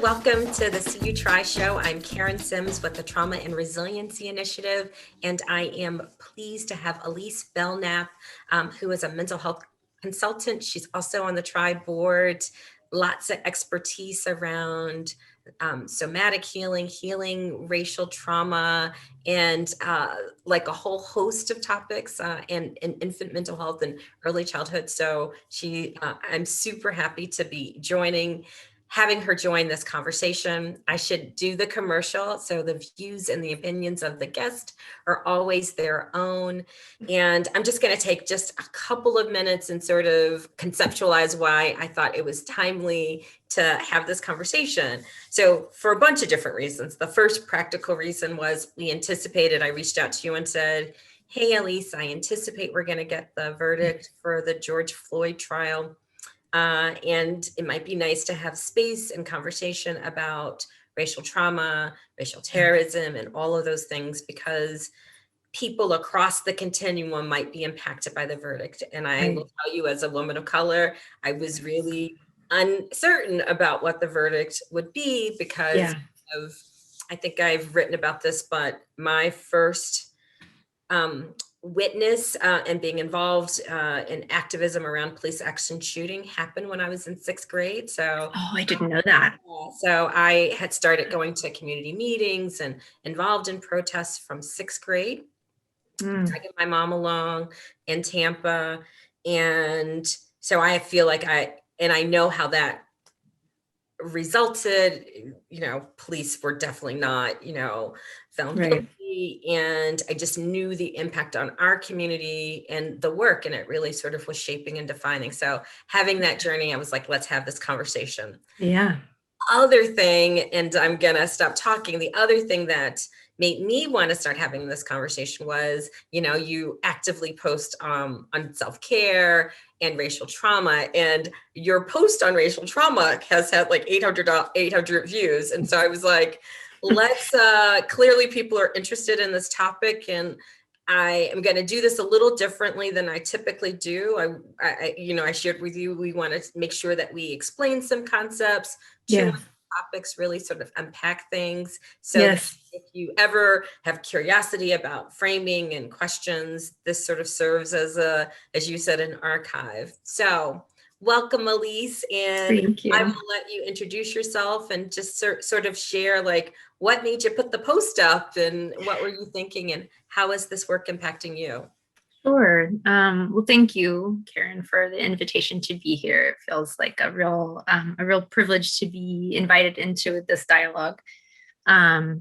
welcome to the See You Try show. I'm Karen Sims with the Trauma and Resiliency Initiative, and I am pleased to have Elise Belknap, who is a mental health consultant. She's also on the Try board, lots of expertise around somatic healing racial trauma, and like a whole host of topics and infant mental health and early childhood. So I'm super happy to be having her join this conversation. I should do the commercial. So the views and the opinions of the guest are always their own. And I'm just going to take just a couple of minutes and sort of conceptualize why I thought it was timely to have this conversation. So for a bunch of different reasons. The first practical reason was I reached out to you and said, hey, Elise, I anticipate we're going to get the verdict for the George Floyd trial. And it might be nice to have space and conversation about racial trauma, racial terrorism, and all of those things, because people across the continuum might be impacted by the verdict. And I will tell you, as a woman of color, I was really uncertain about what the verdict would be because I think I've written about this, but my first witness and being involved in activism around police action shooting happened when I was in 6th grade. So, I didn't know that. So I had started going to community meetings and involved in protests from 6th grade. Dragging my mom along in Tampa. And so I feel like I know how that resulted. Police were definitely not, found guilty. And I just knew the impact on our community and the work, and it really sort of was shaping and defining. So having that journey, I was like, let's have this conversation. Yeah. Other thing, and I'm gonna stop talking, the other thing that made me want to start having this conversation was, you actively post on self-care and racial trauma, and your post on racial trauma has had like 800 views. And so I was like, let's clearly people are interested in this topic, and I am going to do this a little differently than I typically do. I shared with you, we want to make sure that we explain some concepts, topics, really sort of unpack things. So that if you ever have curiosity about framing and questions, this sort of serves as you said, an archive. So welcome, Elise. And Thank you. I will let you introduce yourself and just sort of share like what made you put the post up and what were you thinking and how is this work impacting you? Sure. Well, thank you, Karen, for the invitation to be here. It feels like a real privilege to be invited into this dialogue. I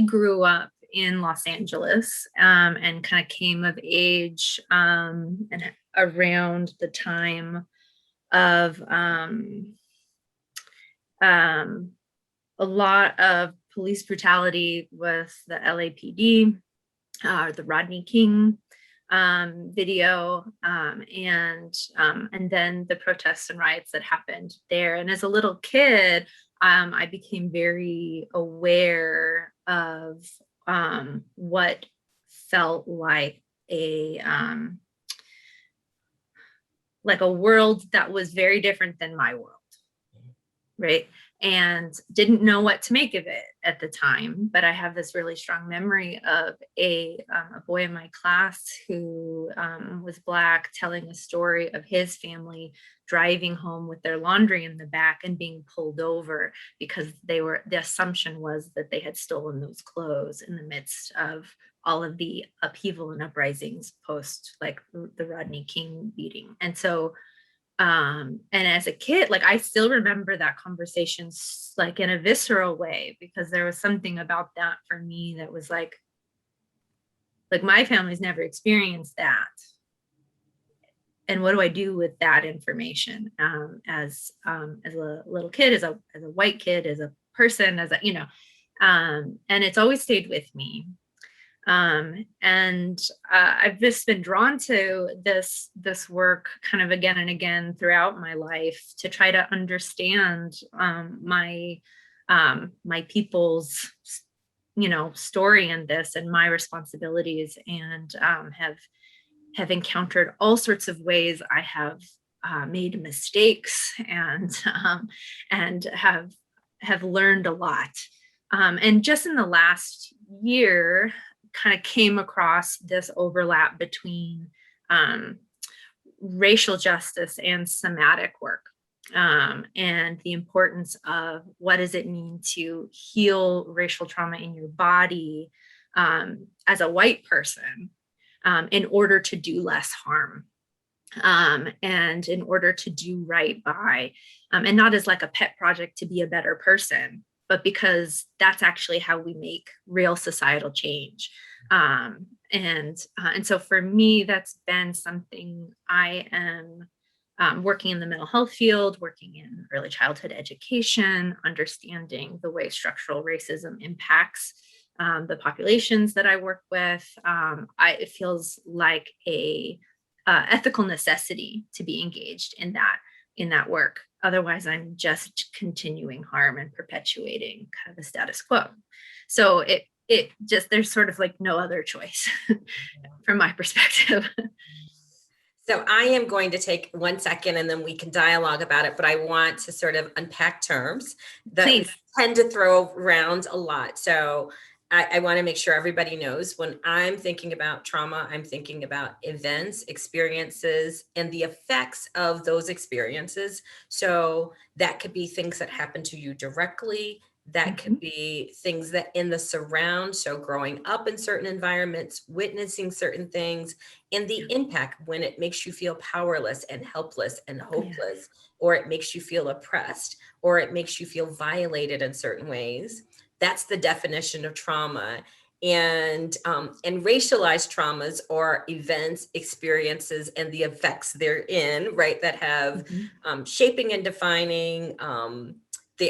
grew up in Los Angeles and kind of came of age and around the time of a lot of police brutality with the LAPD. The Rodney King video, and then the protests and riots that happened there. And as a little kid, I became very aware of what felt like a world that was very different than my world, right? And didn't know what to make of it at the time. But I have this really strong memory of a boy in my class who was Black, telling a story of his family driving home with their laundry in the back and being pulled over because the assumption was that they had stolen those clothes in the midst of all of the upheaval and uprisings post like the Rodney King beating. And so and as a kid, like I still remember that conversation like in a visceral way, because there was something about that for me that was like my family's never experienced that. And what do I do with that information as a little kid, as a white kid, as a person, and it's always stayed with me. And I've just been drawn to this work kind of again and again throughout my life to try to understand my people's story in this and my responsibilities, and have encountered all sorts of ways I have made mistakes and have learned a lot. And just in the last year, kind of came across this overlap between racial justice and somatic work, and the importance of what does it mean to heal racial trauma in your body as a white person in order to do less harm, and in order to do right by, and not as like a pet project to be a better person, but because that's actually how we make real societal change. And so for me, that's been something I am working in the mental health field, working in early childhood education, understanding the way structural racism impacts the populations that I work with. It feels like a ethical necessity to be engaged in that work. Otherwise, I'm just continuing harm and perpetuating kind of the status quo. So it just, there's sort of like no other choice from my perspective. So I am going to take 1 second and then we can dialogue about it, but I want to sort of unpack terms that we tend to throw around a lot. So I want to make sure everybody knows when I'm thinking about trauma, I'm thinking about events, experiences, and the effects of those experiences. So that could be things that happen to you directly. That could be things that in the surround. So growing up in certain environments, witnessing certain things, and the impact when it makes you feel powerless and helpless and hopeless, or it makes you feel oppressed, or it makes you feel violated in certain ways. That's the definition of trauma. And racialized traumas are events, experiences, and the effects therein, right, that have shaping and defining.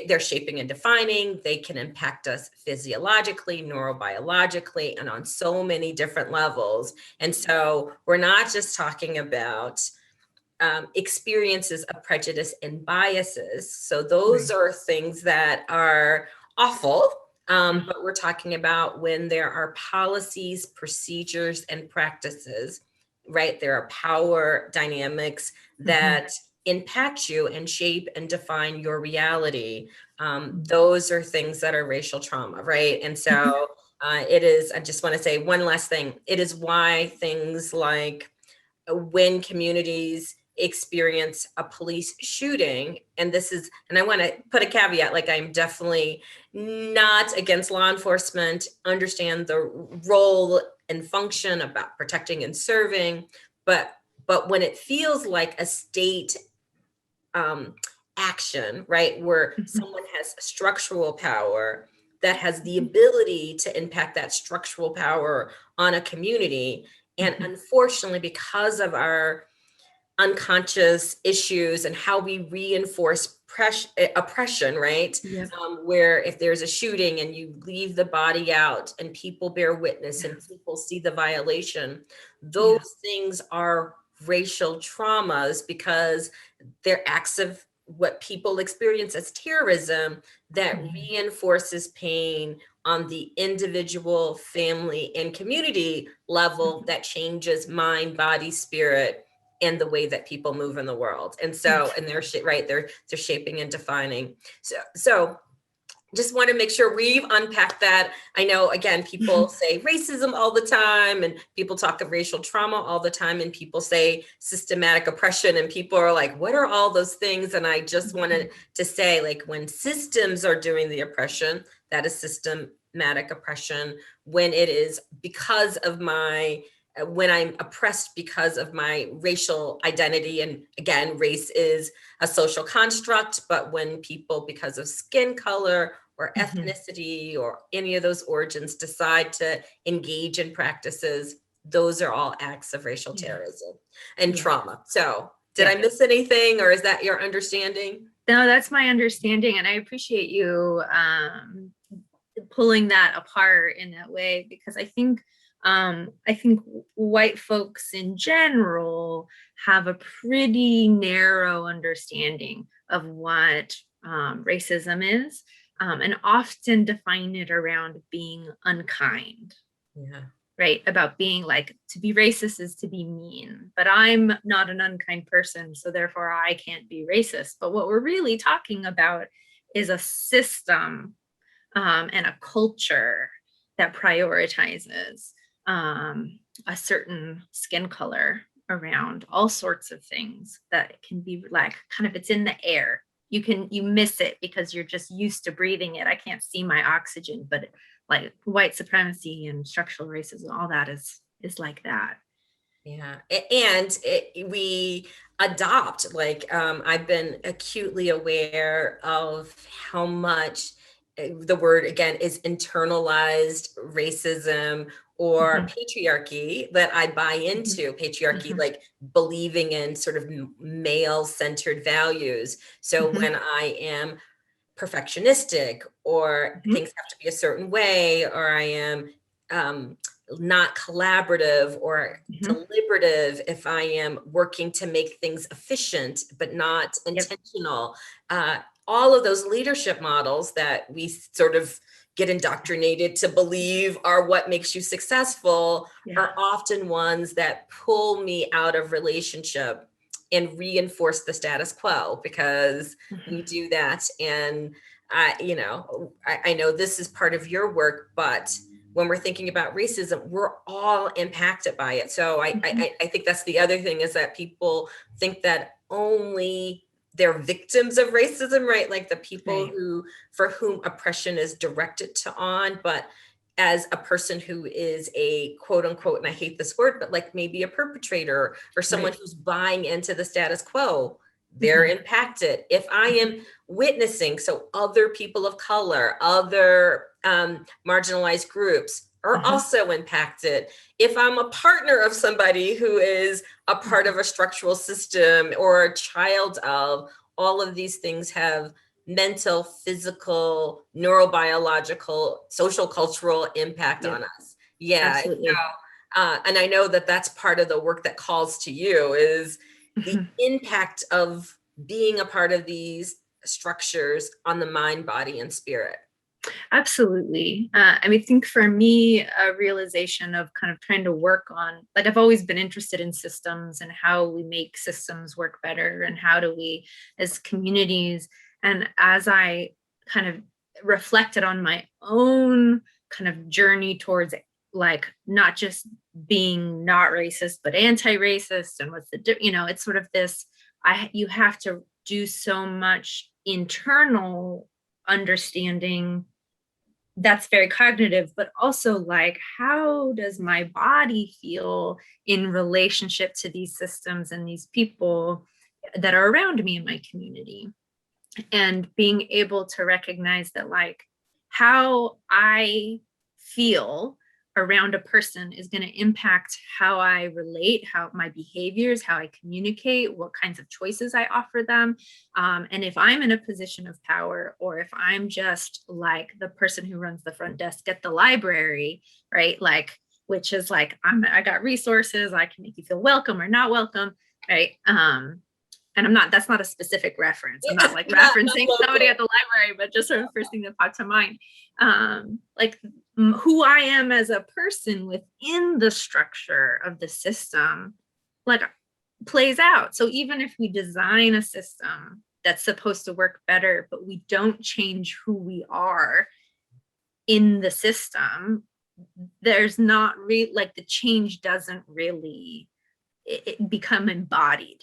They're shaping and defining. They can impact us physiologically, neurobiologically, and on so many different levels. And so we're not just talking about experiences of prejudice and biases. So those are things that are awful. But we're talking about when there are policies, procedures, and practices, right? There are power dynamics that impact you and shape and define your reality. Those are things that are racial trauma, right? And so it is, I just want to say one last thing. It is why things like when communities experience a police shooting, and I want to put a caveat, like I'm definitely not against law enforcement, understand the role and function about protecting and serving, but when it feels like a state action, right, where someone has structural power that has the ability to impact that structural power on a community, and unfortunately, because of our unconscious issues and how we reinforce oppression, right? Where if there's a shooting and you leave the body out and people bear witness and people see the violation, those things are racial traumas because they're acts of what people experience as terrorism that reinforces pain on the individual, family, and community level that changes mind, body, spirit, and the way that people move in the world. And so, and they're right, they're shaping and defining. So just want to make sure we've unpacked that. I know, again, people say racism all the time, and people talk of racial trauma all the time, and people say systematic oppression, and people are like, what are all those things? And I just wanted to say, like, when systems are doing the oppression, that is systematic oppression. When it is because of when I'm oppressed because of my racial identity, and again, race is a social construct, but when people, because of skin color or ethnicity or any of those origins, decide to engage in practices, those are all acts of racial terrorism and trauma. So did I miss anything, or is that your understanding? No, that's my understanding. And I appreciate you pulling that apart in that way, because I think white folks in general have a pretty narrow understanding of what racism is, and often define it around being unkind. right? About being like, to be racist is to be mean, but I'm not an unkind person, so therefore I can't be racist. But what we're really talking about is a system and a culture that prioritizes a certain skin color around all sorts of things that can be like kind of, it's in the air. You miss it because you're just used to breathing it. I can't see my oxygen, but like white supremacy and structural racism, all that is like that. Yeah. We adopt, like, I've been acutely aware of how much the word again is internalized racism or Mhm, patriarchy that I buy mhm, into. Patriarchy, mhm, like believing in sort of male centered values. So mhm, when I am perfectionistic or mhm, things have to be a certain way, or I am um, not collaborative or mhm. deliberative, if I am working to make things efficient but not Yep. intentional. All of those leadership models that we sort of get indoctrinated to believe are what makes you successful Yeah. are often ones that pull me out of relationship and reinforce the status quo, because we Mhm, do that. And I know this is part of your work, but when we're thinking about racism, we're all impacted by it. So mhm. I think that's the other thing, is that people think that only they're victims of racism, right? Like the people Right. for whom oppression is directed to on, but as a person who is a quote unquote, and I hate this word, but like maybe a perpetrator or someone Right. who's buying into the status quo, they're Mhm, impacted. If I mhm, am witnessing, so other people of color, other marginalized groups are mhm, also impacted. If I'm a partner of somebody who is a part mhm. of a structural system or a child of, all of these things have mental, physical, neurobiological, social, cultural impact on Yep. us. Yeah. Absolutely. And I know that that's part of the work that calls to you, is the Mhm. impact of being a part of these structures on the mind, body, and spirit. Absolutely. I mean, I think for me, a realization of kind of trying to work on, like, I've always been interested in systems and how we make systems work better and how do we, as communities, and as I kind of reflected on my own kind of journey towards like not just being not racist, but anti-racist, and what's the, it's sort of this, you have to do so much internal understanding that's very cognitive, but also like, how does my body feel in relationship to these systems and these people that are around me in my community? And being able to recognize that, like, how I feel around a person is going to impact how I relate, how my behaviors, how I communicate, what kinds of choices I offer them. And if I'm in a position of power, or if I'm just like the person who runs the front desk at the library, right? Like, which is like, I got resources, I can make you feel welcome or not welcome, right? And I'm not, that's not a specific reference. I'm not like Not referencing somebody at local. the library, but just sort of first thing that popped to mind. Like who I am as a person within the structure of the system, like, plays out. So even if we design a system that's supposed to work better, but we don't change who we are in the system, there's not really, like, the change doesn't really become embodied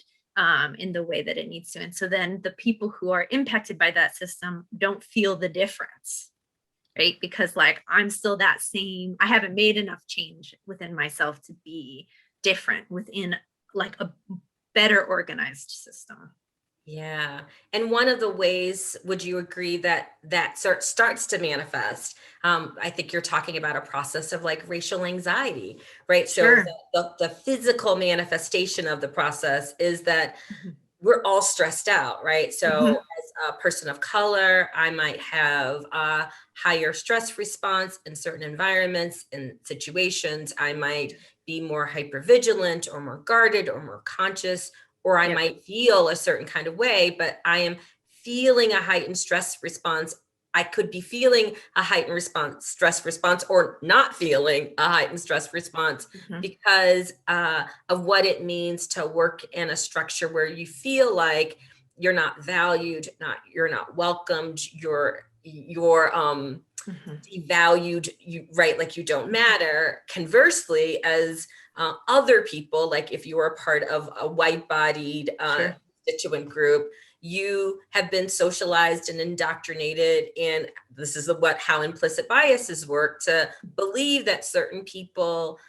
in the way that it needs to. And so then the people who are impacted by that system don't feel the difference, right? Because like, I'm still that same, I haven't made enough change within myself to be different within like a better organized system. Yeah. And one of the ways, would you agree that starts to manifest? I think you're talking about a process of like racial anxiety, right? So Sure. the physical manifestation of the process is that Mhm. we're all stressed out, right? So Mhm. as a person of color, I might have a higher stress response in certain environments and situations. I might be more hypervigilant or more guarded or more conscious, or I Yep. might feel a certain kind of way, but I am feeling a heightened stress response I could be feeling a heightened response, stress response, or not feeling a heightened stress response because of what it means to work in a structure where you feel like you're not valued, you're not welcomed, you're devalued, like you don't matter. Conversely, as other people, like if you are a part of a white-bodied constituent group, you have been socialized and indoctrinated, and this is how implicit biases work, to believe that certain people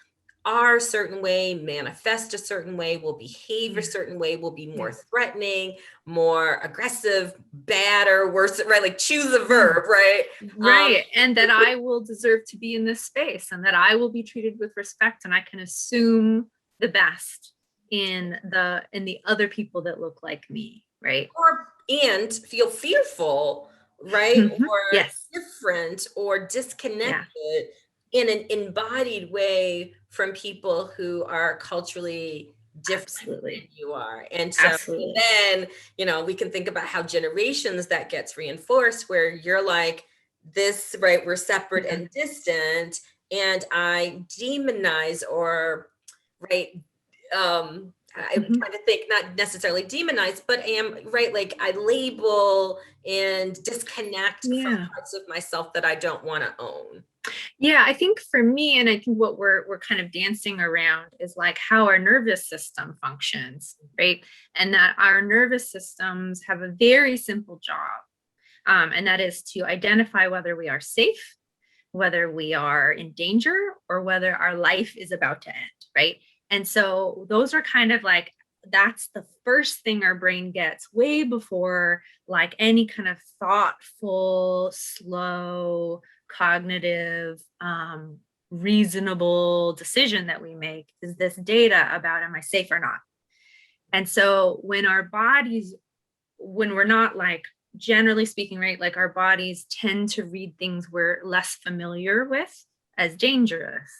are a certain way, manifest a certain way, will behave a certain way, will be more threatening, more aggressive, bad, or worse, right? Like choose a verb, right? Right. And that I will deserve to be in this space, and that I will be treated with respect, and I can assume the best in the other people that look like me, right? And feel fearful, right? Or Yes. different or disconnected in an embodied way from people who are culturally different than you are. And so then, we can think about how generations that gets reinforced, where you're like this, right? We're separate and distant, and I demonize or, right? I'm trying to think, not necessarily demonize, but am, right, like I label and disconnect from parts of myself that I don't want to own. Yeah, I think for me, and I think what we're kind of dancing around is like how our nervous system functions, right? And that our nervous systems have a very simple job, and that is to identify whether we are safe, whether we are in danger, or whether our life is about to end, right? And so those are kind of like, that's the first thing our brain gets way before like any kind of thoughtful, slow, cognitive, reasonable decision that we make, is this data about, am I safe or not? And so when we're not, like, generally speaking, right, like our bodies tend to read things we're less familiar with as dangerous.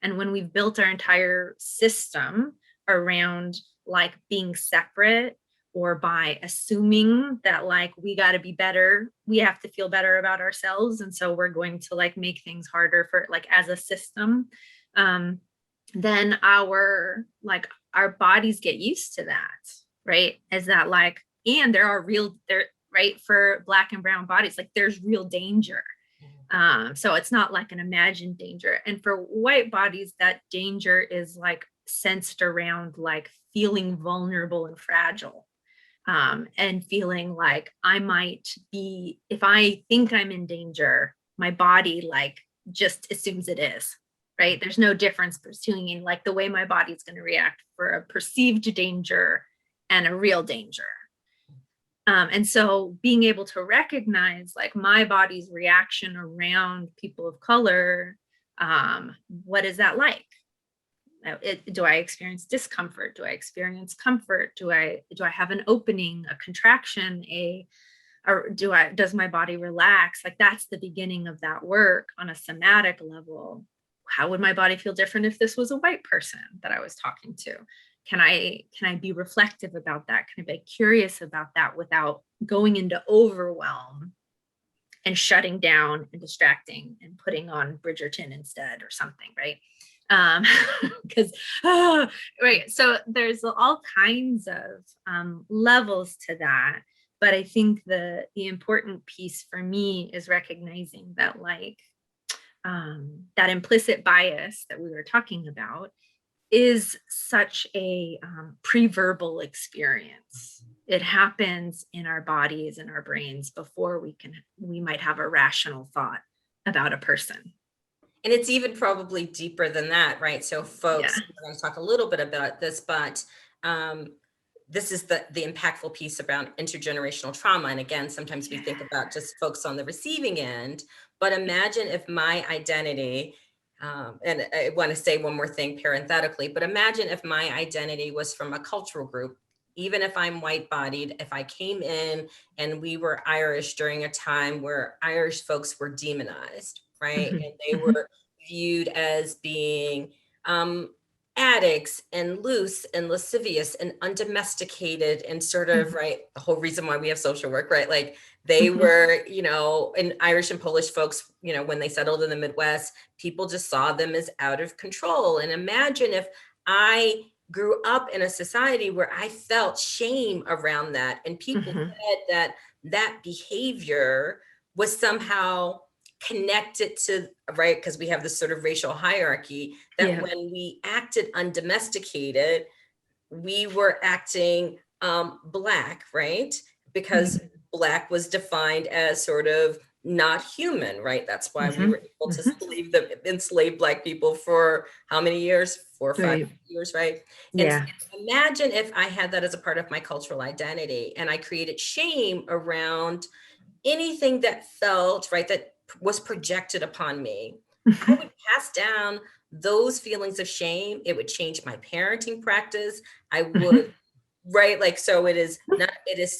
And when we've built our entire system around like being separate, or by assuming that like we got to be better, we have to feel better about ourselves, and so we're going to like make things harder for, like, as a system, then our bodies get used to that, right? Is that like, and there, right, for Black and brown bodies, like there's real danger. So it's not like an imagined danger. And for white bodies, that danger is like sensed around like feeling vulnerable and fragile, and feeling like I might be, if I think I'm in danger, my body like just assumes it is, right? There's no difference between like the way my body's going to react for a perceived danger and a real danger. And so being able to recognize like my body's reaction around people of color, what is that like? Do I experience discomfort? Do I experience comfort? Do I have an opening, a contraction, or does my body relax? Like that's the beginning of that work on a somatic level. How would my body feel different if this was a white person that I was talking to? Can I be reflective about that? Can I be curious about that without going into overwhelm and shutting down and distracting and putting on Bridgerton instead or something, right? Because right, so there's all kinds of levels to that. But I think the important piece for me is recognizing that like that implicit bias that we were talking about is such a pre-verbal experience. It happens in our bodies and our brains before we might have a rational thought about a person. And it's even probably deeper than that, right? So folks, we're going to talk a little bit about this, but this is the impactful piece around intergenerational trauma. And again, sometimes we think about just folks on the receiving end, but imagine if my identity, and I want to say one more thing parenthetically, but imagine if my identity was from a cultural group, even if I'm white-bodied, if I came in and we were Irish during a time where Irish folks were demonized, right? And they were viewed as being addicts and loose and lascivious and undomesticated and sort of, right, the whole reason why we have social work, right? Like They Mhm. were, and Irish and Polish folks, when they settled in the Midwest, people just saw them as out of control. And imagine if I grew up in a society where I felt shame around that, and people Mhm. said that that behavior was somehow connected to, right? Because we have this sort of racial hierarchy that Yeah. when we acted undomesticated, we were acting Black, right? Because Mhm. Black was defined as sort of not human, right? That's why we Mhm. were able to Mhm. enslave Black people for how many years? 4 or 5 Right. years, right? And Yeah. imagine if I had that as a part of my cultural identity and I created shame around anything that felt right, that was projected upon me. I Mhm. would pass down those feelings of shame. It would change my parenting practice. I would, Mhm. right? Like, so it is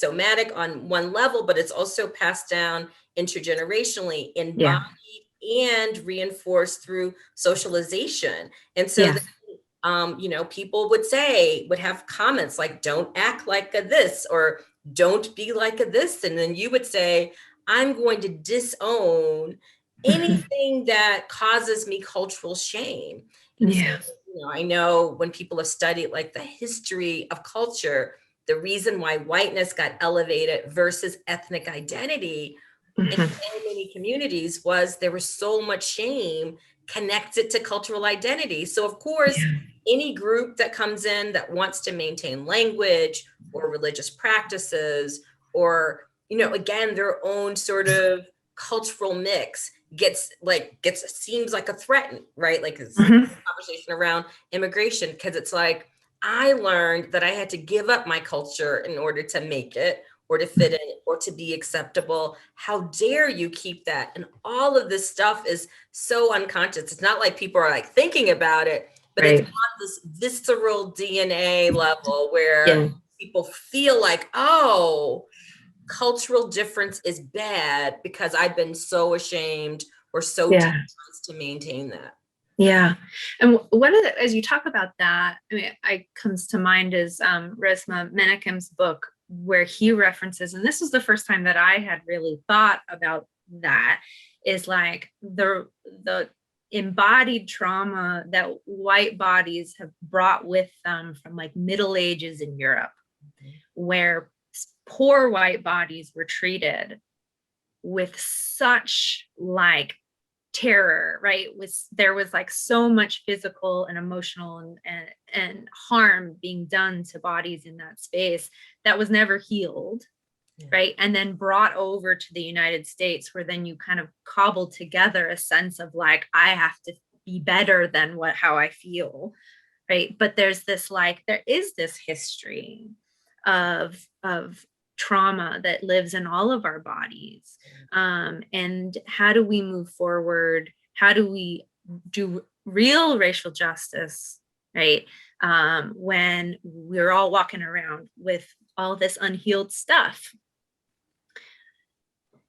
somatic on one level, but it's also passed down intergenerationally, embodied Yeah. and reinforced through socialization. And so Yeah. people would have comments like, don't act like a this, or don't be like a this. And then you would say, I'm going to disown Mhm. anything that causes me cultural shame. And so, Yeah. I know when people have studied like the history of culture, the reason why whiteness got elevated versus ethnic identity in Mhm. so many communities was there was so much shame connected to cultural identity. So of course, Yeah. any group that comes in that wants to maintain language or religious practices, or again, their own sort of cultural mix gets seems like a threat, right? Like it's Mhm. conversation around immigration, because it's like, I learned that I had to give up my culture in order to make it, or to fit in, or to be acceptable. How dare you keep that? And all of this stuff is so unconscious. It's not like people are like thinking about it, but it's Right. on this visceral DNA level where Yeah. people feel like, oh, cultural difference is bad because I've been so ashamed or so Yeah. demonized to maintain that. Yeah. And one of the, as you talk about that, I mean, I comes to mind is Resma Menakem's book, where he references, and this was the first time that I had really thought about that, is like the embodied trauma that white bodies have brought with them from like Middle Ages in Europe, where poor white bodies were treated with such like terror, right? There was like so much physical and emotional and harm being done to bodies in that space that was never healed, Yeah. right? And then brought over to the United States, where then you kind of cobble together a sense of like, I have to be better than how I feel, right? But there is this history of trauma that lives in all of our bodies. And how do we move forward? How do we do real racial justice, right? When we're all walking around with all this unhealed stuff.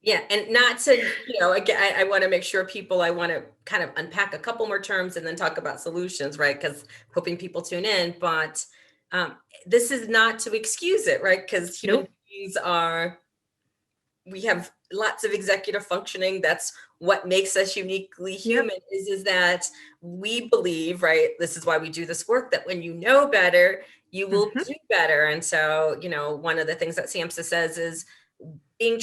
Yeah, and not to, again, I want to make sure I want to kind of unpack a couple more terms and then talk about solutions, right? Because hoping people tune in, but this is not to excuse it, right? Because human Nope. beings we have lots of executive functioning. That's what makes us uniquely Yep. human, is that we believe, right? This is why we do this work, that when you know better, you will Mm-hmm. do better. And so, one of the things that SAMHSA says is being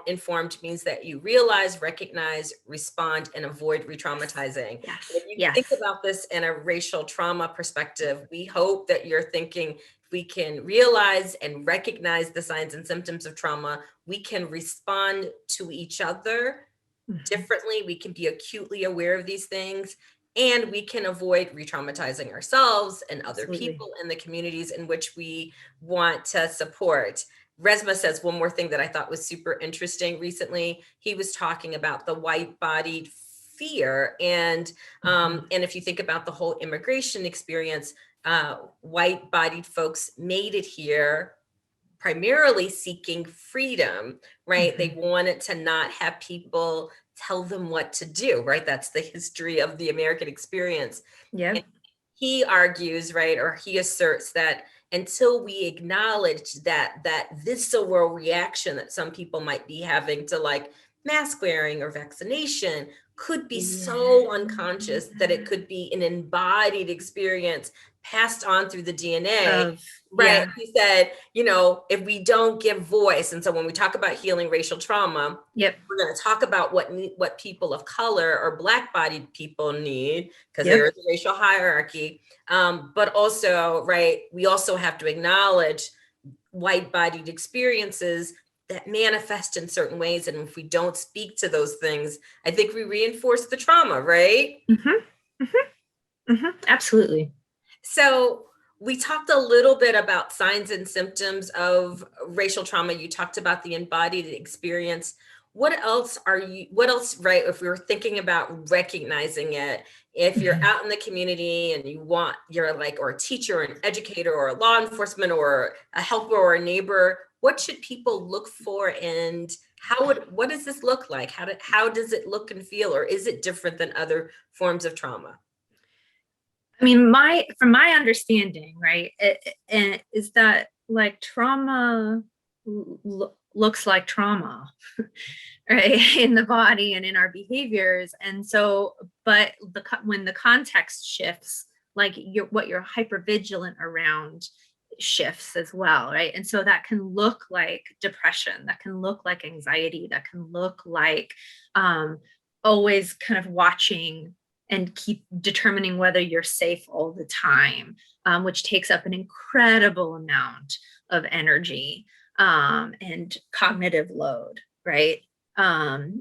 informed means that you realize, recognize, respond, and avoid re-traumatizing. And Yes. if you think Yes. about this in a racial trauma perspective, we hope that you're thinking, if we can realize and recognize the signs and symptoms of trauma, we can respond to each other Mm-hmm. differently. We can be acutely aware of these things, and we can avoid re-traumatizing ourselves and other Absolutely. people in the communities in which we want to support. Resma says one more thing that I thought was super interesting recently. He was talking about the white-bodied fear, and if you think about the whole immigration experience, white-bodied folks made it here primarily seeking freedom, right? They Mm-hmm. wanted to not have people tell them what to do, right? That's the history of the American experience. Yep. And he argues, right, or he asserts that until we acknowledge that visceral reaction that some people might be having to like mask wearing or vaccination could be so unconscious that it could be an embodied experience passed on through the DNA. Of, Right. yeah. He said, you know, if we don't give voice, and so when we talk about healing racial trauma, Yep. we're going to talk about what people of color or Black-bodied people need, because Yep. there is a racial hierarchy. But also, right, we also have to acknowledge white-bodied experiences that manifest in certain ways. And if we don't speak to those things, I think we reinforce the trauma, right? Mm-hmm. Mm-hmm. Mm-hmm. Absolutely. So we talked a little bit about signs and symptoms of racial trauma. You talked about the embodied experience. What else, right? If we were thinking about recognizing it, if you're out in the community and you're like, or a teacher, or an educator, or a law enforcement, or a helper, or a neighbor, what should people look for, and what does this look like? How does it look and feel, or is it different than other forms of trauma? I mean, from my understanding, right, is that like trauma looks like trauma, right, in the body and in our behaviors. And so, but when the context shifts, like what you're hypervigilant around shifts as well, right? And so that can look like depression, that can look like anxiety, that can look like always kind of watching and keep determining whether you're safe all the time, which takes up an incredible amount of energy and cognitive load, right? It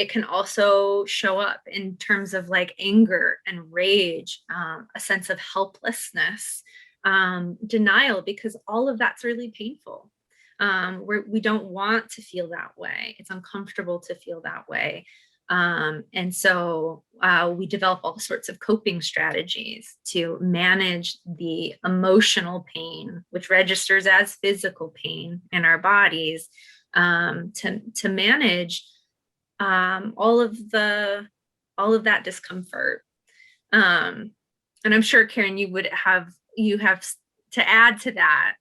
can also show up in terms of like anger and rage, a sense of helplessness, denial, because all of that's really painful. We don't want to feel that way. It's uncomfortable to feel that way. And so we develop all sorts of coping strategies to manage the emotional pain, which registers as physical pain in our bodies, to manage all of that discomfort. And I'm sure, Karen, you have to add to that.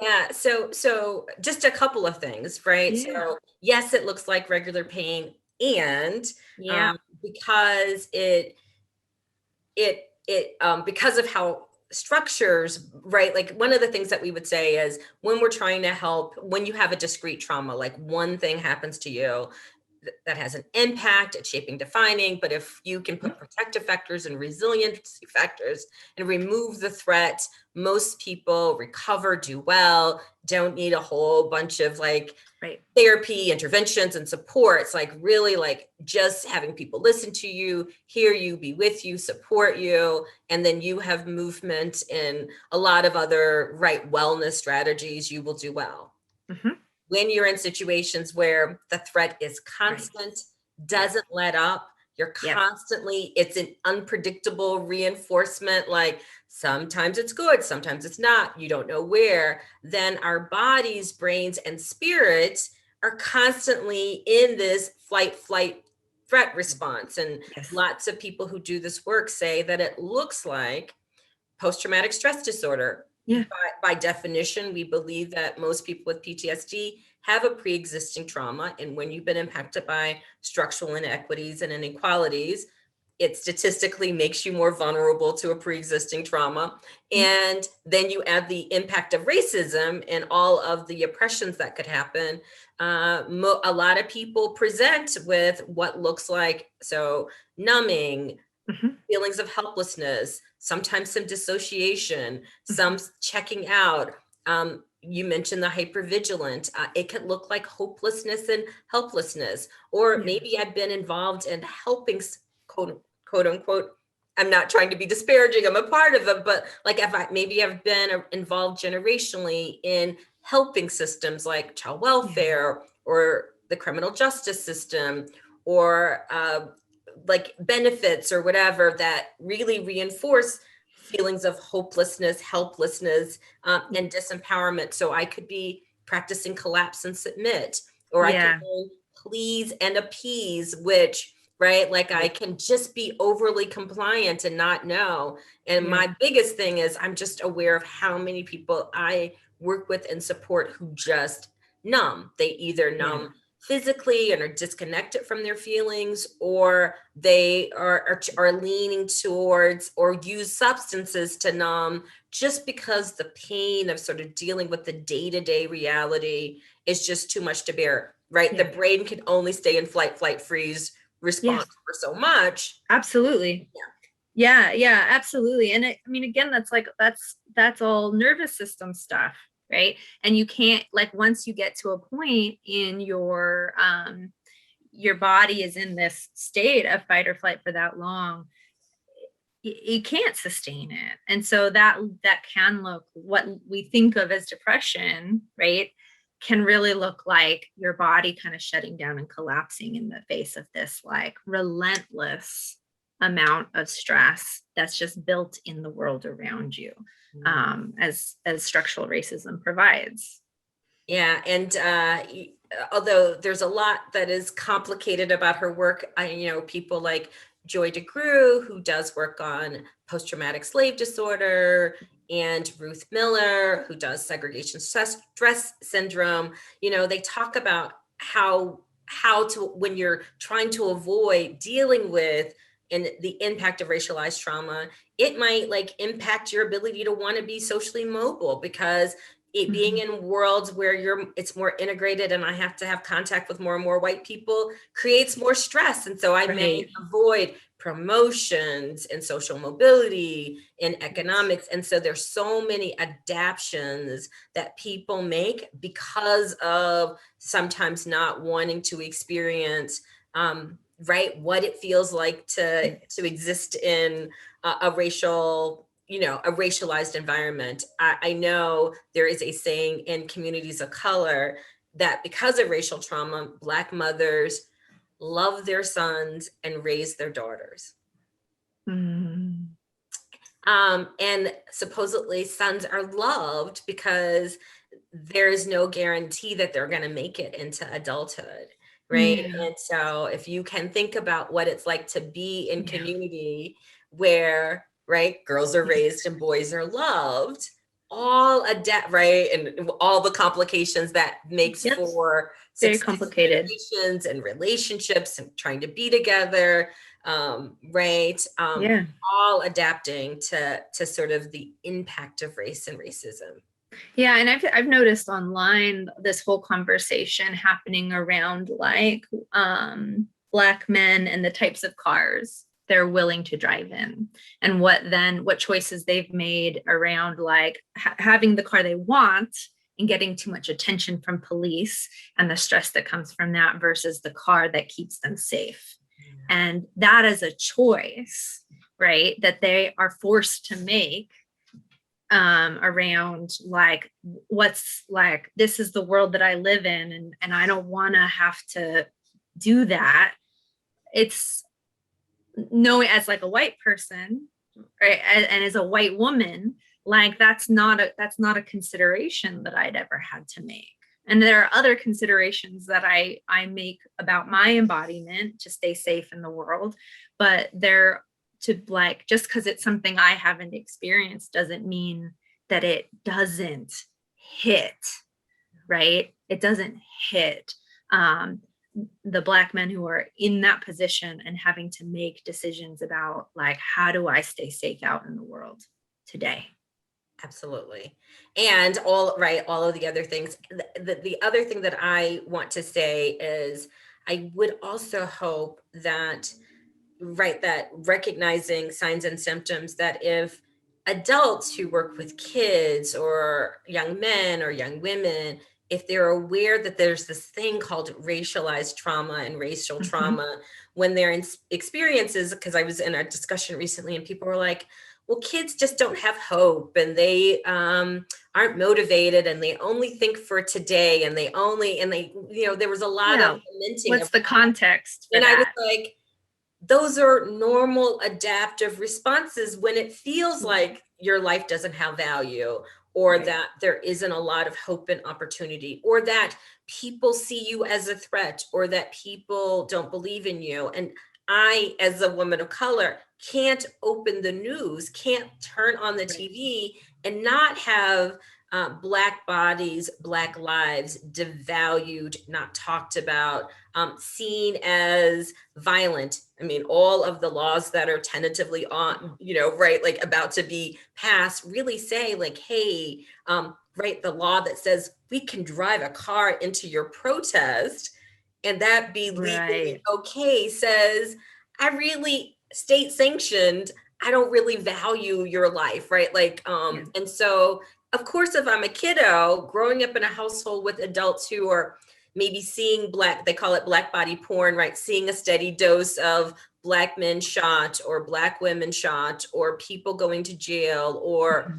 Yeah. So just a couple of things, right? Yeah. So yes, it looks like regular pain, and Yeah. because because of how structures, right? Like one of the things that we would say is when we're trying to help, when you have a discrete trauma, like one thing happens to you that has an impact at shaping, defining, but if you can put protective factors and resiliency factors and remove the threat, most people recover, do well, don't need a whole bunch of like therapy, interventions, and supports. Like really, like just having people listen to you, hear you, be with you, support you, and then you have movement in a lot of other wellness strategies, you will do well. Mm-hmm. When you're in situations where the threat is constant, doesn't let up, you're constantly, it's an unpredictable reinforcement, like sometimes it's good, sometimes it's not, you don't know where, then our bodies, brains, and spirits are constantly in this flight, threat response. And lots of people who do this work say that it looks like post-traumatic stress disorder. Yeah. By definition, we believe that most people with PTSD have a pre-existing trauma. And when you've been impacted by structural inequities and inequalities, it statistically makes you more vulnerable to a pre-existing trauma. And then you add the impact of racism and all of the oppressions that could happen. A lot of people present with what looks like, so numbing, feelings of helplessness, sometimes some dissociation, some checking out. You mentioned the hypervigilant. It could look like hopelessness and helplessness, or maybe I've been involved in helping, quote unquote, I'm not trying to be disparaging, I'm a part of it, but like maybe I've been involved generationally in helping systems like child welfare or the criminal justice system, or like benefits or whatever that really reinforce feelings of hopelessness, helplessness, and disempowerment. So I could be practicing collapse and submit, or I could please and appease, which right? Like I can just be overly compliant and not know. And my biggest thing is I'm just aware of how many people I work with and support who just numb. They either numb physically and are disconnected from their feelings, or they are leaning towards or use substances to numb, just because the pain of sort of dealing with the day-to-day reality is just too much to bear, right? The brain can only stay in flight, flight, freeze response for so much. Absolutely. Yeah, absolutely. And I mean, again, that's all nervous system stuff, right? And you can't, like, once you get to a point in your body is in this state of fight or flight for that long, you can't sustain it. And so that can look, what we think of as depression, right, can really look like your body kind of shutting down and collapsing in the face of this like relentless amount of stress that's just built in the world around you, as structural racism provides. Yeah, and although there's a lot that is complicated about her work, people like Joy DeGruy, who does work on post-traumatic slave disorder, and Ruth Miller, who does segregation stress syndrome, they talk about how to, when you're trying to avoid dealing with and the impact of racialized trauma, it might like impact your ability to want to be socially mobile, because it being in worlds where it's more integrated and I have to have contact with more and more white people creates more stress. And so I may avoid promotions and social mobility and economics. And so there's so many adaptations that people make because of sometimes not wanting to experience, right, what it feels like to exist in a racialized environment. I know there is a saying in communities of color that because of racial trauma, Black mothers love their sons and raise their daughters. And supposedly sons are loved because there's no guarantee that they're going to make it into adulthood, right? And so if you can think about what it's like to be in community where, right, girls are raised and boys are loved, all right, and all the complications that makes for very complicated situations and relationships and trying to be together, right? All adapting to sort of the impact of race and racism. Yeah, and I've noticed online this whole conversation happening around like Black men and the types of cars they're willing to drive in, and what choices they've made around like having the car they want and getting too much attention from police and the stress that comes from that versus the car that keeps them safe. And that is a choice, right, that they are forced to make around like what's like, this is the world that I live in, and I don't want to have to do that. It's knowing as like a white person, right, and as a white woman, like that's not a consideration that I'd ever had to make. And there are other considerations that I make about my embodiment to stay safe in the world, but they're to like, just because it's something I haven't experienced doesn't mean that it doesn't hit, right? It doesn't hit the Black men who are in that position and having to make decisions about like, how do I stay safe out in the world today? Absolutely. And all of the other things. The other thing that I want to say is I would also hope that, right, that recognizing signs and symptoms, that if adults who work with kids or young men or young women, if they're aware that there's this thing called racialized trauma and racial trauma, when they're in experiences, because I was in a discussion recently and people were like, well, kids just don't have hope and they aren't motivated and they only think for today and they there was a lot of lamenting. What's the context? And I was like, those are normal adaptive responses when it feels like your life doesn't have value, or that there isn't a lot of hope and opportunity, or that people see you as a threat, or that people don't believe in you. And I, as a woman of color, can't open the news, can't turn on the Right. TV and not have Black bodies, Black lives devalued, not talked about, seen as violent. I mean, all of the laws that are tentatively on, right, like about to be passed really say like, hey, right, the law that says we can drive a car into your protest and that be legally Right. okay says, I really state sanctioned, I don't really value your life, right? Like, Yeah. and so of course, if I'm a kiddo growing up in a household with adults who are maybe seeing they call it Black body porn, right? Seeing a steady dose of Black men shot or Black women shot or people going to jail or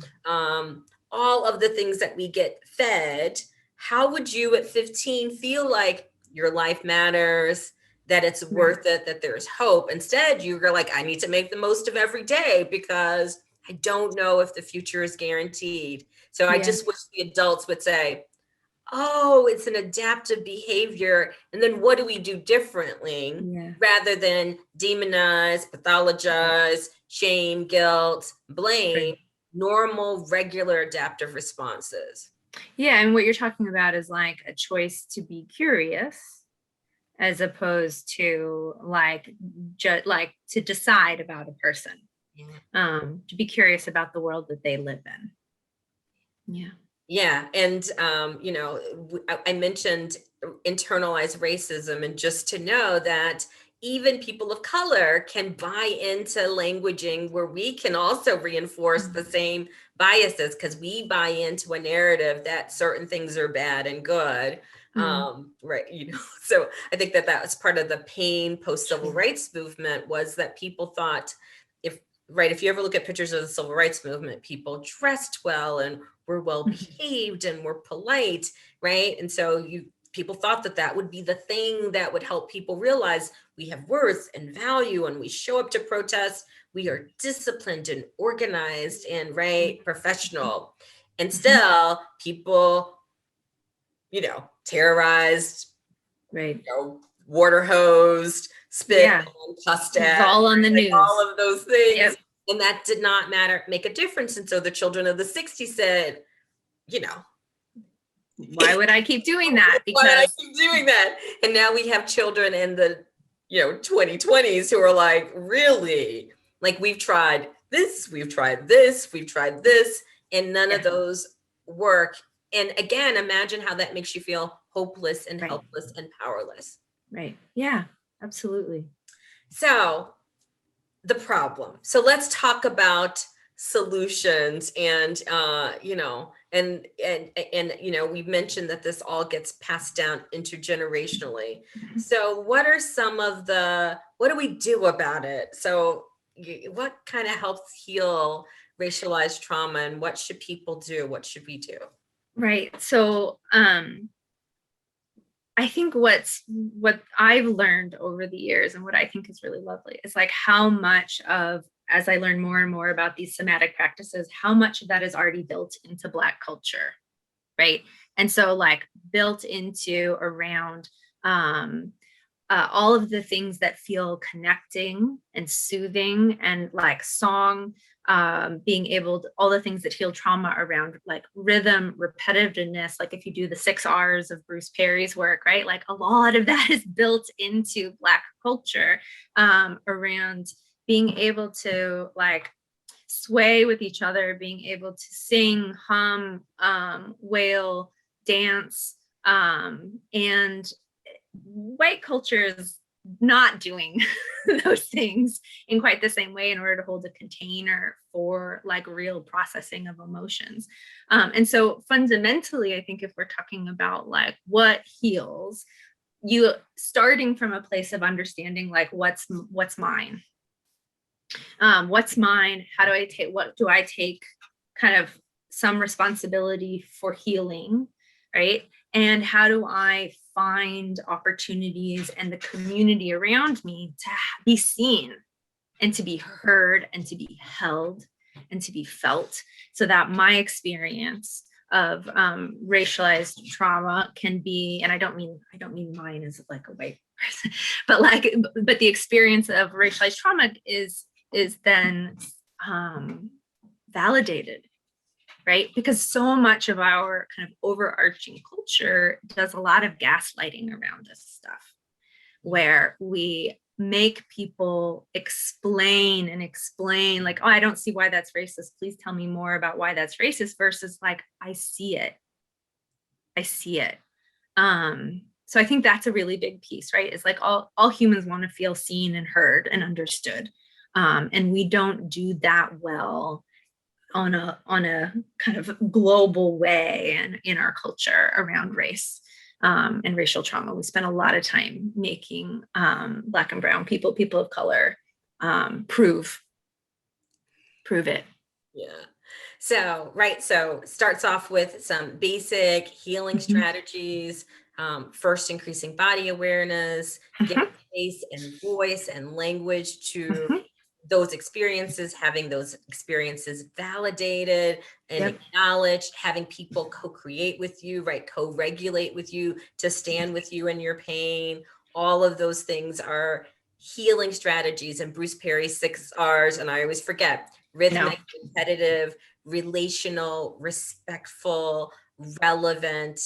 all of the things that we get fed. How would you at 15 feel like your life matters, that it's worth it, that there's hope? Instead, you're like, I need to make the most of every day because I don't know if the future is guaranteed. So I Yeah. just wish the adults would say, oh, it's an adaptive behavior. And then what do we do differently Yeah. rather than demonize, pathologize, shame, guilt, blame, Right. normal, regular adaptive responses? Yeah. And what you're talking about is like a choice to be curious as opposed to like just like to decide about a person, to be curious about the world that they live in. Yeah. Yeah. And, I mentioned internalized racism, and just to know that even people of color can buy into languaging where we can also reinforce the same biases because we buy into a narrative that certain things are bad and good. Right. So I think that was part of the pain post civil rights movement, was that people thought if you ever look at pictures of the civil rights movement, people dressed well and were well behaved and were polite, right? And so people thought that would be the thing that would help people realize we have worth and value, and we show up to protest, we are disciplined and organized and right, professional. And still people, terrorized, Right. water hosed, spit Yeah. on, cussed It was at, all on the like news. all of those things. Yep. And that did not make a difference. And so the children of the 60s said, Why would I keep doing that? why did I Because keep doing that? And now we have children in the 2020s who are like, really? Like, we've tried this, we've tried this, we've tried this, and none of those work. And again, imagine how that makes you feel hopeless and Right. helpless and powerless. Right. Yeah, absolutely. So the problem. So let's talk about solutions, and we've mentioned that this all gets passed down intergenerationally. So what do we do about it? So what kind of helps heal racialized trauma, and what should people do? What should we do? Right. So I think what I've learned over the years, and what I think is really lovely, is like how much of, as I learn more and more about these somatic practices, how much of that is already built into Black culture, right? And so like built into around all of the things that feel connecting and soothing, and like song, being able to, all the things that heal trauma around like rhythm, repetitiveness. Like if you do the 6 R's of Bruce Perry's work, right? Like a lot of that is built into Black culture, around being able to like sway with each other, being able to sing, hum, wail, dance, and white culture is not doing those things in quite the same way in order to hold a container for like real processing of emotions. And so fundamentally, I think if we're talking about like what heals, you starting from a place of understanding like what's mine, what's mine, how do I take, what do I take kind of some responsibility for healing, right? And how do I find opportunities and the community around me to be seen and to be heard and to be held and to be felt, so that my experience racialized trauma can be, and I don't mean mine as like a white person, but the experience of racialized trauma is then validated, right? Because so much of our kind of overarching culture does a lot of gaslighting around this stuff, where we make people explain like, oh, I don't see why that's racist, please tell me more about why that's racist, versus like, I see it. So I think that's a really big piece, right? It's like all humans want to feel seen and heard and understood, and we don't do that well on a kind of global way and in our culture around race and racial trauma. We spend a lot of time making Black and brown people of color prove it. Yeah. So, right. So starts off with some basic healing strategies. First, increasing body awareness, giving face and voice and language to those experiences, having those experiences validated and acknowledged, having people co-create with you, right? Co-regulate with you, to stand with you in your pain. All of those things are healing strategies. And Bruce Perry's 6 R's, and I always forget: rhythmic, repetitive, relational, respectful, relevant.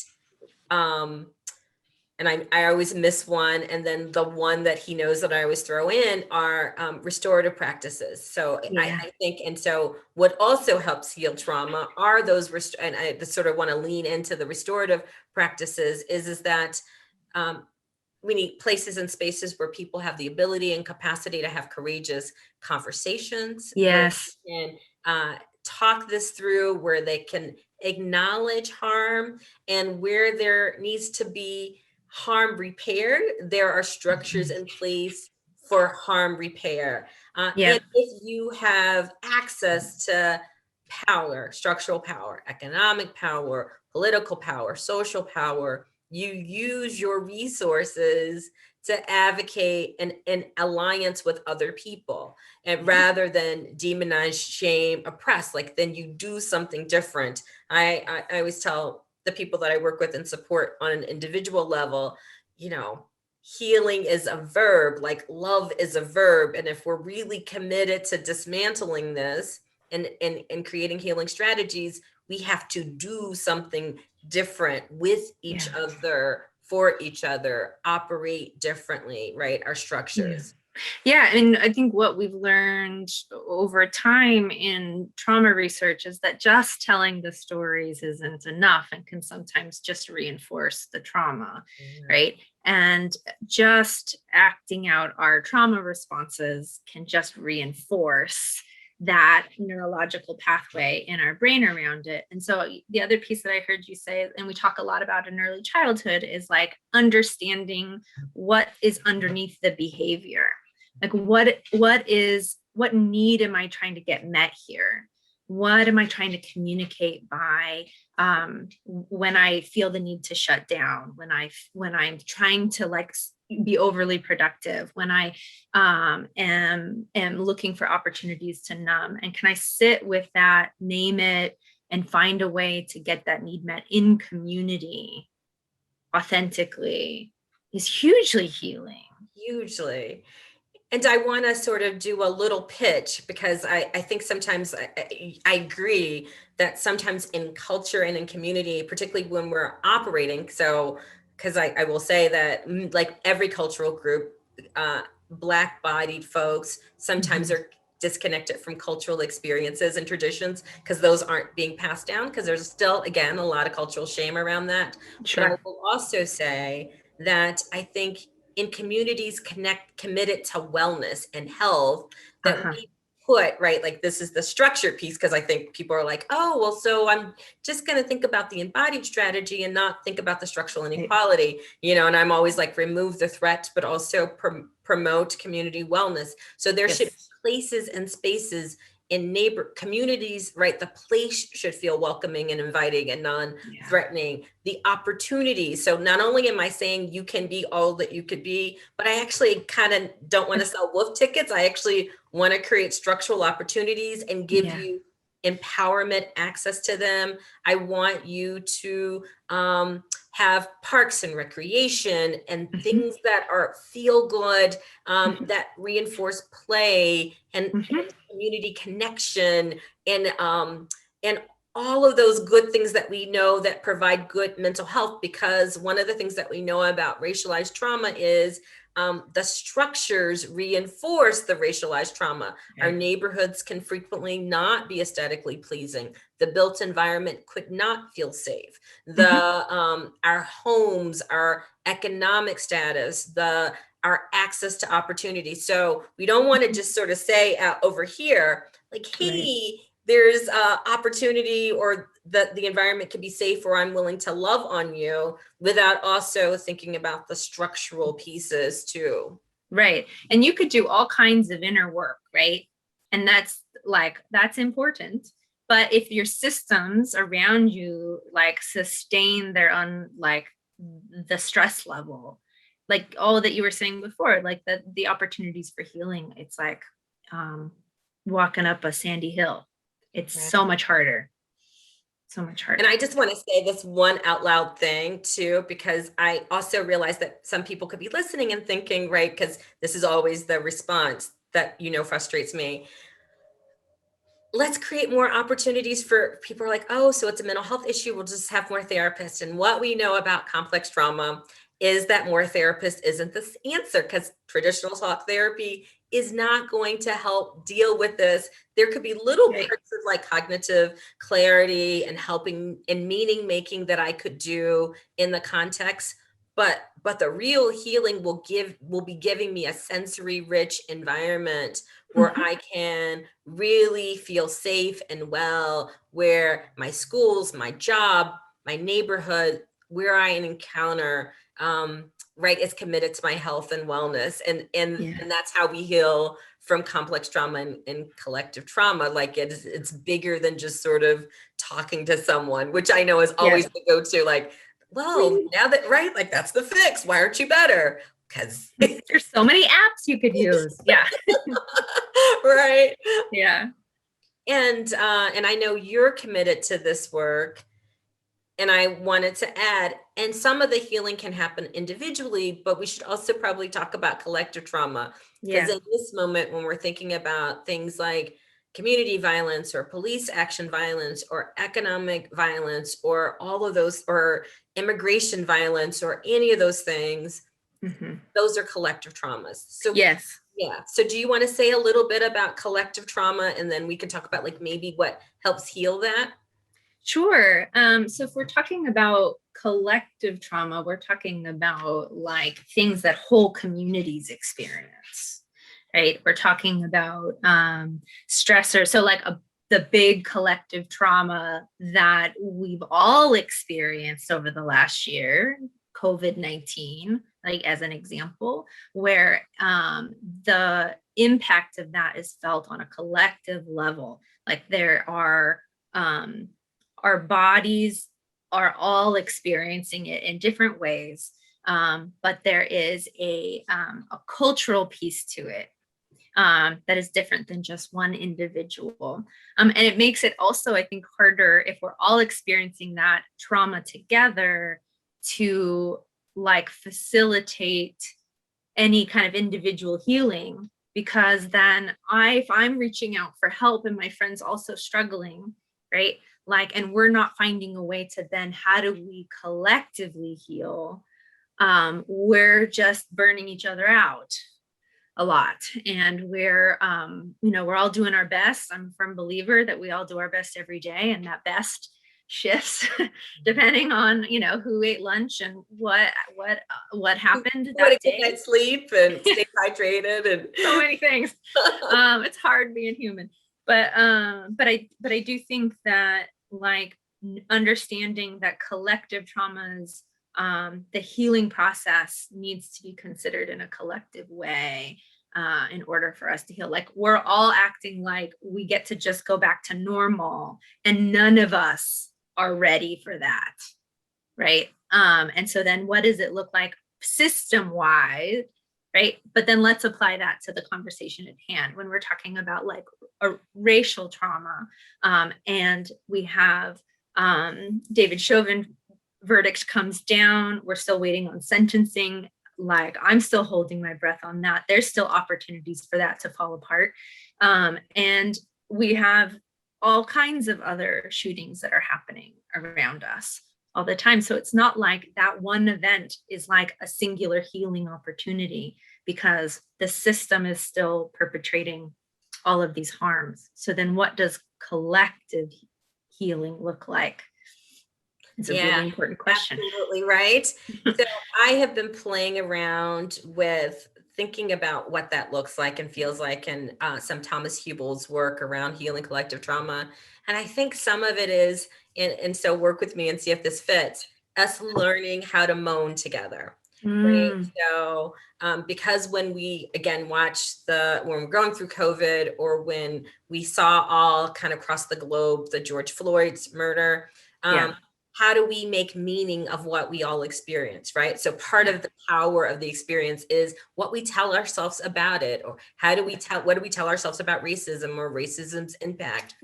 And I always miss one. And then the one that he knows that I always throw in are restorative practices. So I think, and so what also helps heal trauma are those, and I sort of want to lean into the restorative practices, is that we need places and spaces where people have the ability and capacity to have courageous conversations. Yes. And talk this through, where they can acknowledge harm, and where there needs to be harm repaired, there are structures in place for harm repair. And if you have access to power, structural power, economic power, political power, social power, you use your resources to advocate an alliance with other people, and rather than demonize, shame, oppress, like, then you do something different. I always tell the people that I work with and support on an individual level, healing is a verb, like love is a verb. And if we're really committed to dismantling this and creating healing strategies, we have to do something different with each other, for each other, operate differently, right? Our structures. Yeah, and I think what we've learned over time in trauma research is that just telling the stories isn't enough, and can sometimes just reinforce the trauma, right? And just acting out our trauma responses can just reinforce that neurological pathway in our brain around it. And so the other piece that I heard you say, and we talk a lot about in early childhood, is like understanding what is underneath the behavior. Like what need am I trying to get met here? What am I trying to communicate by when I feel the need to shut down, when I'm trying to like be overly productive, when I am looking for opportunities to numb? And can I sit with that, name it, and find a way to get that need met in community authentically, is hugely healing. Hugely. And I want to sort of do a little pitch, because I think sometimes I agree that sometimes in culture and in community, particularly when we're operating, so because I will say that like every cultural group, Black-bodied folks sometimes are disconnected from cultural experiences and traditions, because those aren't being passed down, because there's still, again, a lot of cultural shame around that. Sure. But I will also say that I think in communities committed to wellness and health, that we put, right, like this is the structure piece, because I think people are like, oh, well, so I'm just going to think about the embodied strategy and not think about the structural inequality, and I'm always like, remove the threat, but also promote community wellness. So there should be places and spaces in communities, right? The place should feel welcoming and inviting and non-threatening. The opportunity. So not only am I saying you can be all that you could be, but I actually kind of don't want to sell wolf tickets. I actually want to create structural opportunities and give you empowerment, access to them. I want you to have parks and recreation and things that are feel good, that reinforce play and community connection, and all of those good things that we know that provide good mental health. Because one of the things that we know about racialized trauma is the structures reinforce the racialized trauma. Okay. Our neighborhoods can frequently not be aesthetically pleasing. The built environment could not feel safe. Our homes, our economic status, our access to opportunity. So we don't want to just sort of say over here, like, hey, there's opportunity, or the environment can be safe, or I'm willing to love on you, without also thinking about the structural pieces too. Right. And you could do all kinds of inner work, right? And that's important. But if your systems around you like sustain their own, like the stress level, like all that you were saying before, like the opportunities for healing, it's like walking up a sandy hill. It's so much harder. So much harder. And I just want to say this one out loud thing too, because I also realize that some people could be listening and thinking, right, because this is always the response that, frustrates me. Let's create more opportunities for people who are like, oh, so it's a mental health issue, we'll just have more therapists. And what we know about complex trauma is that more therapists isn't the answer, because traditional talk therapy is not going to help deal with this. There could be little parts of like cognitive clarity and helping and meaning making that I could do in the context, but the real healing will be giving me a sensory rich environment where I can really feel safe and well, where my schools, my job, my neighborhood, where I encounter, right, is committed to my health and wellness. And that's how we heal from complex trauma and collective trauma. Like it's bigger than just sort of talking to someone, which I know is always the go-to, like, well, now that, right, like that's the fix. Why aren't you better? Because there's so many apps you could use. Yeah. Right. Yeah. And I know you're committed to this work. And I wanted to add, and some of the healing can happen individually, but we should also probably talk about collective trauma. Because in this moment, when we're thinking about things like community violence or police action violence or economic violence or all of those, or immigration violence or any of those things, those are collective traumas. So yes. Yeah. So do you want to say a little bit about collective trauma, and then we can talk about like maybe what helps heal that? Sure. So if we're talking about collective trauma, we're talking about like things that whole communities experience, right? We're talking about stressors. So like the big collective trauma that we've all experienced over the last year, COVID-19, like as an example, where the impact of that is felt on a collective level. Like there are our bodies are all experiencing it in different ways, but there is a cultural piece to it that is different than just one individual. And it makes it also, I think, harder if we're all experiencing that trauma together to like facilitate any kind of individual healing, because then if I'm reaching out for help and my friend's also struggling, right? Like, and we're not finding a way to then, how do we collectively heal? We're just burning each other out a lot. And we're all doing our best. I'm a firm believer that we all do our best every day, and that best shifts depending on, who ate lunch and what happened that day. Good night's sleep and stay hydrated and so many things. It's hard being human. But I do think that like understanding that collective traumas, the healing process needs to be considered in a collective way in order for us to heal. Like we're all acting like we get to just go back to normal, and none of us are ready for that, right? And so then what does it look like system-wide right? But then let's apply that to the conversation at hand when we're talking about like a racial trauma. And we have David Chauvin verdict comes down. We're still waiting on sentencing. Like I'm still holding my breath on that. There's still opportunities for that to fall apart. And we have all kinds of other shootings that are happening around us all the time. So it's not like that one event is like a singular healing opportunity, because the system is still perpetrating all of these harms. So then what does collective healing look like? It's a really important question. Absolutely right. So I have been playing around with thinking about what that looks like and feels like in some Thomas Hubel's work around healing collective trauma. And I think some of it is, and so work with me and see if this fits, us learning how to moan together. Right. So because when we again watch when we're going through COVID, or when we saw all kind of across the globe the George Floyd's murder, how do we make meaning of what we all experience, right? So part of the power of the experience is what we tell ourselves about it, or what do we tell ourselves about racism or racism's impact?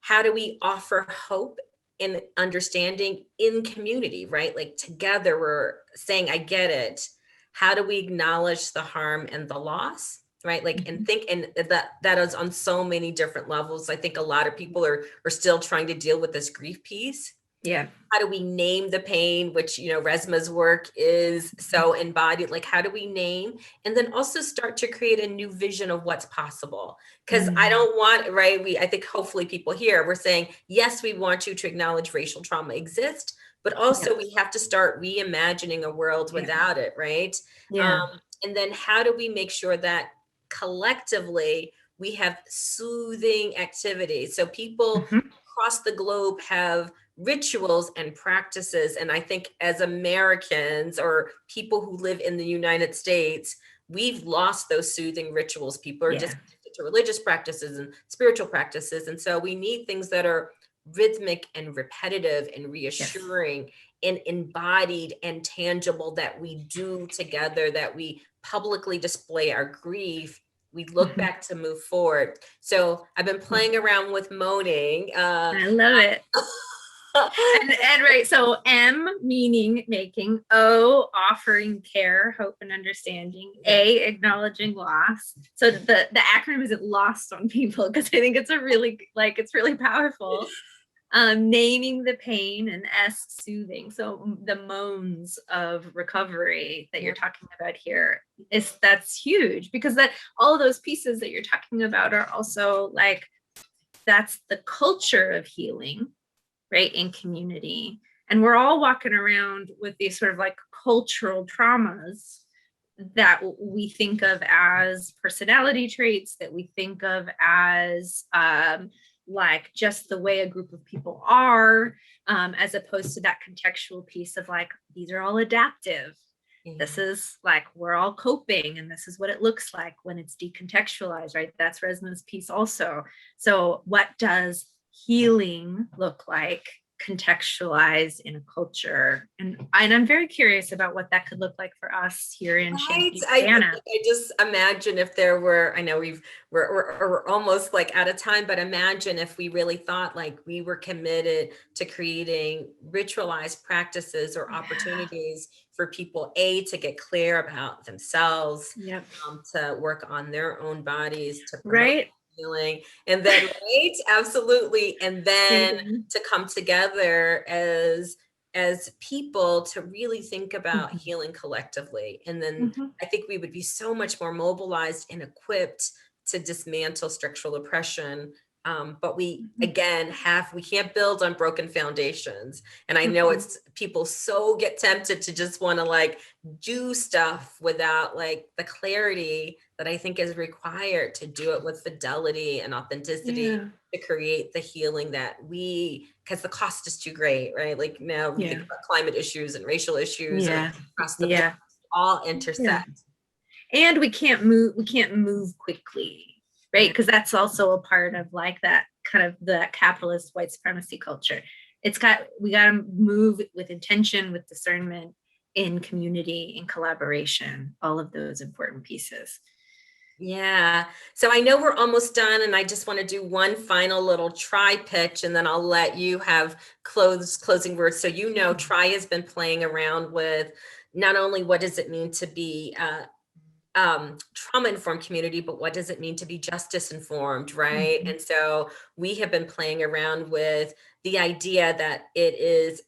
How do we offer hope and understanding in community, right? Like together we're saying, I get it. How do we acknowledge the harm and the loss? Right. Like, and think, and that is on so many different levels. I think a lot of people are still trying to deal with this grief piece. Yeah. How do we name the pain, which, Resma's work is so embodied. Like, how do we name, and then also start to create a new vision of what's possible? Because I don't want, right? I think hopefully people here, we're saying, yes, we want you to acknowledge racial trauma exists, but also we have to start reimagining a world without it, right? And then how do we make sure that collectively we have soothing activities? So people across the globe have rituals and practices. And I think as Americans, or people who live in the United States, we've lost those soothing rituals. People are just addicted to religious practices and spiritual practices. And so we need things that are rhythmic and repetitive and reassuring and embodied and tangible, that we do together, that we publicly display our grief. We look back to move forward. So I've been playing around with moaning. I love it. and right, so M meaning making, O offering care, hope, and understanding, A acknowledging loss. So the acronym isn't lost on people, because I think it's it's really powerful. Naming the pain, and S soothing. So the moans of recovery that you're talking about here that's huge, because that all of those pieces that you're talking about are also like, that's the culture of healing, right, in community. And we're all walking around with these sort of like cultural traumas that we think of as personality traits, that we think of as like just the way a group of people are, as opposed to that contextual piece of like, these are all adaptive. This is like, we're all coping, and this is what it looks like when it's decontextualized, right? That's Resma's piece also. So what does healing look like contextualized in a culture? And I'm very curious about what that could look like for us here in Champaign, Indiana. I just imagine if there were, I know we're almost like out of time, but imagine if we really thought like we were committed to creating ritualized practices or opportunities for people, to get clear about themselves, to work on their own bodies, to promote healing, and then absolutely, and then to come together as people to really think about healing collectively. And then I think we would be so much more mobilized and equipped to dismantle structural oppression. But we, again, we can't build on broken foundations. And I know it's people get tempted to just want to like do stuff without like the clarity that I think is required to do it with fidelity and authenticity to create the healing that because the cost is too great, right? Like now we think about climate issues and racial issues across the board, all intersect. And we can't move quickly. Right. Because that's also a part of like that kind of the capitalist white supremacy culture. We got to move with intention, with discernment, in community, in collaboration, all of those important pieces. Yeah. So I know we're almost done, and I just want to do one final little try pitch, and then I'll let you have closing words. So, Try has been playing around with not only what does it mean to be trauma informed community, but what does it mean to be justice informed, right? Mhm. And so we have been playing around with the idea that it is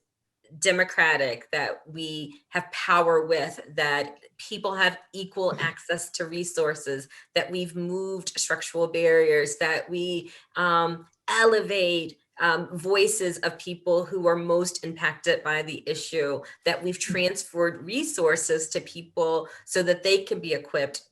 democratic, that we have power with, that people have equal access to resources, that we've moved structural barriers, that we elevate voices of people who are most impacted by the issue, that we've transferred resources to people so that they can be equipped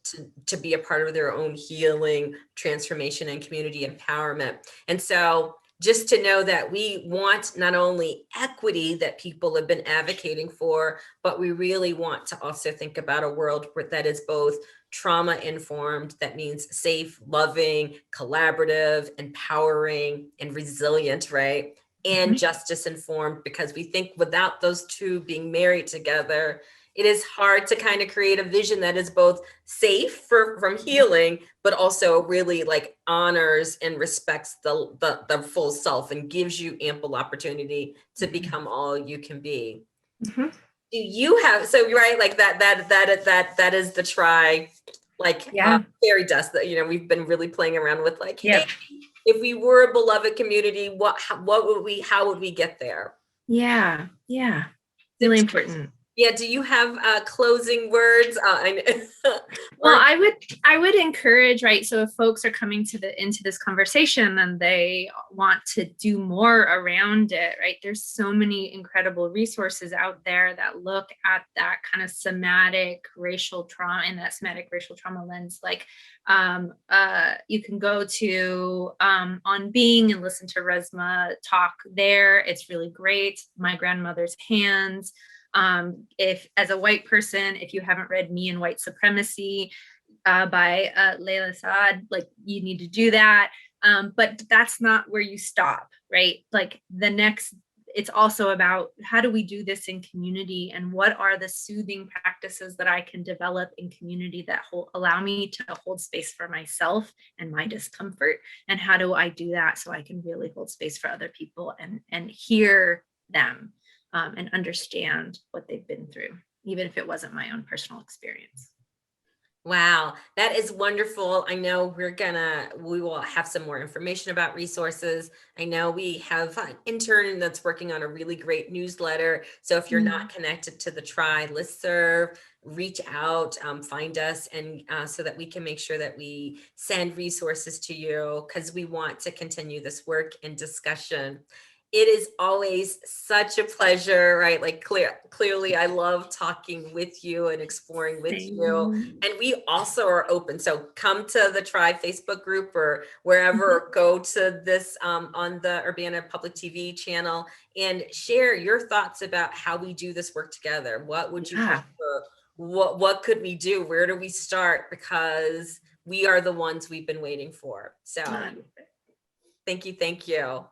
to be a part of their own healing, transformation, and community empowerment. And so just to know that we want not only equity that people have been advocating for, but we really want to also think about a world that is both trauma informed, that means safe, loving, collaborative, empowering, and resilient, right? And justice informed, because we think without those two being married together, it is hard to kind of create a vision that is both safe from healing, but also really like honors and respects the full self and gives you ample opportunity to become all you can be. Mm-hmm. Do you have, so you're right, like that is the try, like fairy dust that we've been really playing around with, like, hey, if we were a beloved community, how would we get there? Yeah, really important. Yeah, do you have closing words? Well, I would encourage, right? So if folks are coming into this conversation and they want to do more around it, right? There's so many incredible resources out there that look at that kind of somatic racial trauma, and that somatic racial trauma lens. Like you can go to On Being and listen to Resma talk there. It's really great. My Grandmother's Hands. If as a white person, if you haven't read Me and White Supremacy by Layla Saad, like you need to do that. But that's not where you stop, right? Like it's also about how do we do this in community, and what are the soothing practices that I can develop in community that allow me to hold space for myself and my discomfort, and how do I do that so I can really hold space for other people and hear them. And understand what they've been through, even if it wasn't my own personal experience. Wow, that is wonderful. I know we will have some more information about resources. I know we have an intern that's working on a really great newsletter. So if you're not connected to the Try listserv, reach out, find us, and so that we can make sure that we send resources to you, because we want to continue this work and discussion. It is always such a pleasure, right? Like clearly, I love talking with you and exploring with you. And we also are open. So come to the Try Facebook group or wherever, or go to this on the Urbana Public TV channel and share your thoughts about how we do this work together. What would you prefer? What could we do? Where do we start? Because we are the ones we've been waiting for. So thank you.